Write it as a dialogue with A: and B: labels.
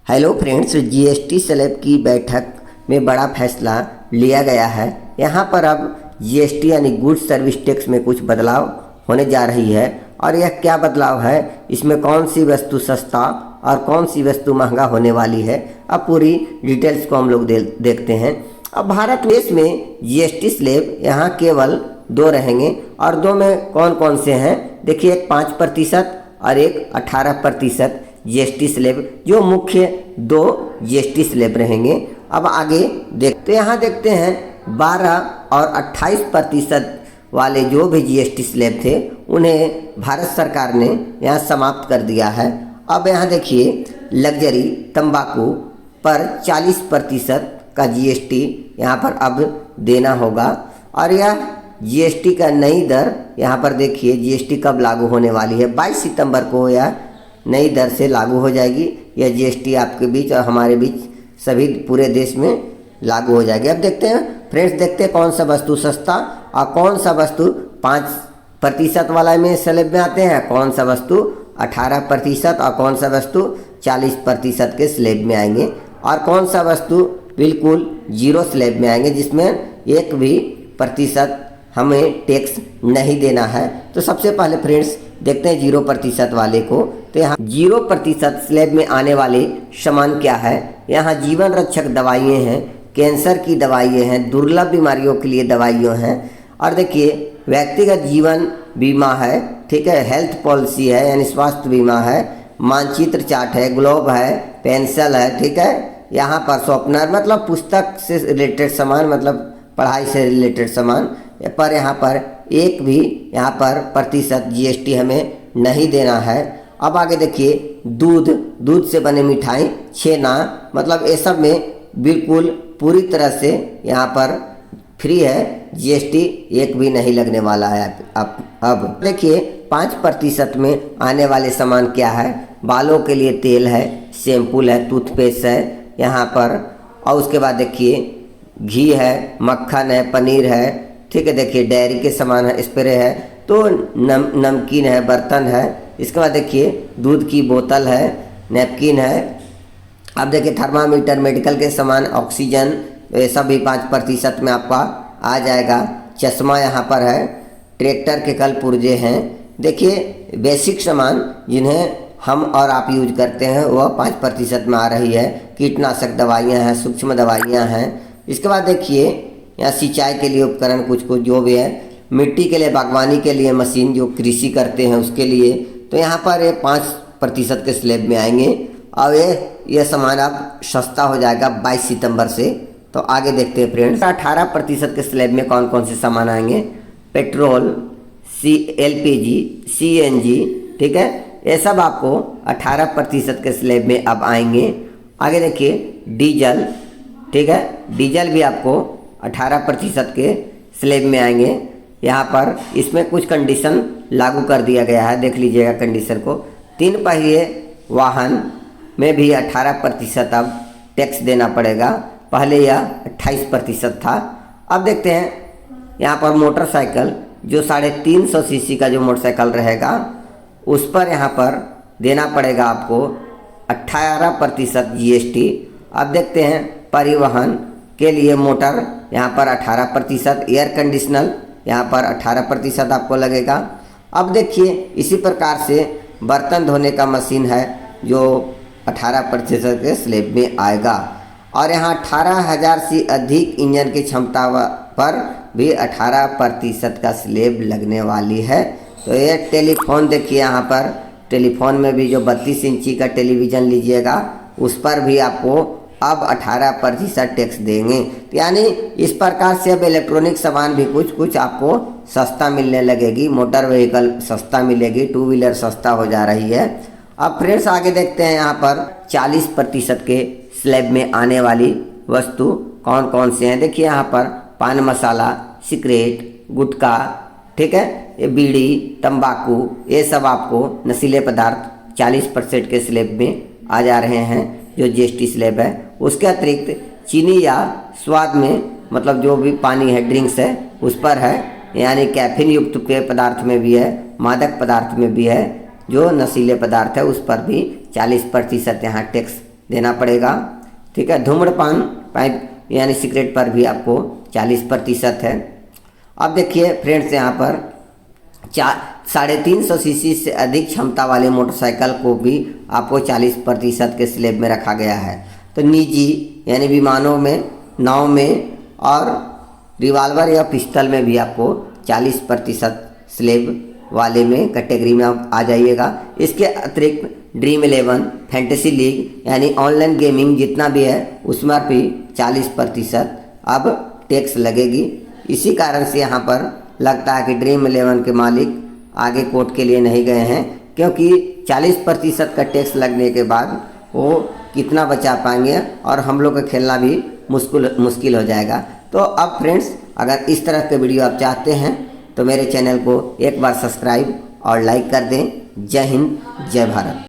A: Hello friends, GST slab की बैठक में बड़ा फैसला लिया गया है। यहाँ पर अब जीएसटी यानी गुड्स सर्विस टैक्स में कुछ बदलाव होने जा रही है। और यह क्या बदलाव है, इसमें कौन सी वस्तु सस्ता और कौन सी वस्तु महंगा होने वाली है, अब पूरी डिटेल्स को हम लोग देखते हैं। अब भारत देश में जीएसटी स्लैब यहाँ केवल 2 रहेंगे और 2 में कौन कौन से हैं देखिए, एक 5% और एक 18% जीएसटी स्लैब, जो मुख्य 2 जीएसटी स्लैब रहेंगे। अब आगे देखते यहाँ देखते हैं 12 और 28% वाले जो भी जीएसटी स्लैब थे उन्हें भारत सरकार ने यहाँ समाप्त कर दिया है। अब यहाँ देखिए लग्जरी तंबाकू पर 40% का जीएसटी यहाँ पर अब देना होगा। और यह जीएसटी का नई दर यहाँ पर देखिए, जीएसटी कब लागू होने वाली है, 22 सितंबर को यह नई दर से लागू हो जाएगी। यह जीएसटी आपके बीच और हमारे बीच सभी पूरे देश में लागू हो जाएगी। अब देखते हैं फ्रेंड्स, देखते हैं कौन सा वस्तु सस्ता और कौन सा वस्तु 5% वाला में स्लैब में आते हैं, कौन सा वस्तु 18% और कौन सा वस्तु 40% के स्लैब में आएंगे, और कौन सा वस्तु बिल्कुल 0 स्लैब में आएंगे जिसमें 1 भी प्रतिशत हमें टैक्स नहीं देना है। तो सबसे पहले फ्रेंड्स देखते हैं 0% वाले को। तो यहाँ 0% स्लैब में आने वाले सामान क्या है, यहाँ जीवन रक्षक दवाइयाँ हैं, कैंसर की दवाइयाँ हैं, दुर्लभ बीमारियों के लिए दवाइयाँ हैं। और देखिए व्यक्तिगत जीवन बीमा है, ठीक है, हेल्थ पॉलिसी है यानी स्वास्थ्य बीमा है, मानचित्र चार्ट है, ग्लोब है, पेंसिल है, ठीक है। यहाँ पर शॉर्पनर मतलब पुस्तक से रिलेटेड सामान, मतलब पढ़ाई से रिलेटेड सामान पर यहाँ पर 1 भी यहाँ पर प्रतिशत जीएसटी हमें नहीं देना है। अब आगे देखिए दूध से बने मिठाई, छेना, मतलब ये सब में बिल्कुल पूरी तरह से यहाँ पर फ्री है, जीएसटी 1 भी नहीं लगने वाला है। अब देखिए 5% में आने वाले सामान क्या है, बालों के लिए तेल है, शैम्पूल है, टूथपेस्ट है यहाँ पर, और उसके बाद देखिए घी है, मक्खन है, पनीर है, ठीक है। देखिए डेयरी के सामान है, स्प्रे है, तो नमकीन है, बर्तन है। इसके बाद देखिए दूध की बोतल है, नैपकिन है। अब देखिए थर्मामीटर, मेडिकल के सामान, ऑक्सीजन, ये सब भी 5% में आपका आ जाएगा। चश्मा यहाँ पर है, ट्रैक्टर के कल पुर्जे हैं। देखिए बेसिक सामान जिन्हें हम और आप यूज करते हैं वह 5% में आ रही है। कीटनाशक दवाइयाँ हैं, सूक्ष्म दवाइयाँ हैं। इसके बाद देखिए यहाँ सिंचाई के लिए उपकरण कुछ जो भी है, मिट्टी के लिए, बागवानी के लिए मशीन, जो कृषि करते हैं उसके लिए, तो यहाँ पर ये 5% के स्लैब में आएंगे। और ये सामान अब सस्ता हो जाएगा 22 सितंबर से। तो आगे देखते हैं फ्रेंड्स, 18% के स्लैब में कौन कौन से सामान आएंगे, पेट्रोल, LPG, CNG, ठीक है, ये सब आपको 18% के स्लैब में अब आएंगे। आगे देखिए डीजल, ठीक है, डीजल भी आपको 18% के स्लैब में आएंगे। यहाँ पर इसमें कुछ कंडीशन लागू कर दिया गया है, देख लीजिएगा कंडीशन को। 3 पहिए वाहन में भी 18% अब टैक्स देना पड़ेगा, पहले यह 28% था। अब देखते हैं यहाँ पर मोटरसाइकिल, जो 350 सीसी का जो मोटरसाइकिल रहेगा उस पर यहाँ पर देना पड़ेगा आपको 18% जीएसटी। अब देखते हैं परिवहन के लिए मोटर, यहाँ पर 18%, एयर कंडीशनर यहाँ पर 18% आपको लगेगा। अब देखिए इसी प्रकार से बर्तन धोने का मशीन है जो 18% के स्लैब में आएगा। और यहाँ 18,000 से अधिक इंजन की क्षमता पर भी 18% का स्लैब लगने वाली है। तो ये टेलीफोन देखिए, यहाँ पर टेलीफोन में भी जो 32 इंची का टेलीविज़न लीजिएगा उस पर भी आपको अब 18% टैक्स देंगे। यानी इस प्रकार से अब इलेक्ट्रॉनिक सामान भी कुछ आपको सस्ता मिलने लगेगी। मोटर व्हीकल सस्ता मिलेगी, 2 व्हीलर सस्ता हो जा रही है। अब फ्रेंड्स आगे देखते हैं यहाँ पर 40% के स्लैब में आने वाली वस्तु कौन कौन से हैं। देखिए यहाँ पर पान मसाला, सिगरेट, गुटखा, ठीक है, ये बीड़ी, तंबाकू, ये सब आपको नशीले पदार्थ 40% के स्लैब में आ जा रहे हैं जो जीएसटी स्लैब है। उसके अतिरिक्त चीनी या स्वाद में, मतलब जो भी पानी है, ड्रिंक्स है, उस पर है, यानी कैफीन युक्त पेय पदार्थ में भी है, मादक पदार्थ में भी है, जो नशीले पदार्थ है उस पर भी 40% यहाँ टैक्स देना पड़ेगा। ठीक है, धूम्रपान पाइप यानी सिगरेट पर भी आपको 40% है। अब देखिए फ्रेंड्स, यहाँ पर 350 सीसी से अधिक क्षमता वाले मोटरसाइकिल को भी आपको 40% के स्लैब में रखा गया है। तो निजी यानी विमानों में, नाव में और रिवाल्वर या पिस्टल में भी आपको 40% स्लैब वाले में कैटेगरी में आप आ जाइएगा। इसके अतिरिक्त ड्रीम 11, फैंटेसी लीग यानी ऑनलाइन गेमिंग जितना भी है उसमें भी 40% अब टैक्स लगेगी। इसी कारण से यहाँ पर लगता है कि ड्रीम 11 के मालिक आगे कोर्ट के लिए नहीं गए हैं, क्योंकि 40% का टैक्स लगने के बाद वो कितना बचा पाएंगे और हम लोग का खेलना भी मुश्किल हो जाएगा। तो अब फ्रेंड्स, अगर इस तरह के वीडियो आप चाहते हैं तो मेरे चैनल को एक बार सब्सक्राइब और लाइक कर दें। जय हिंद, जय भारत।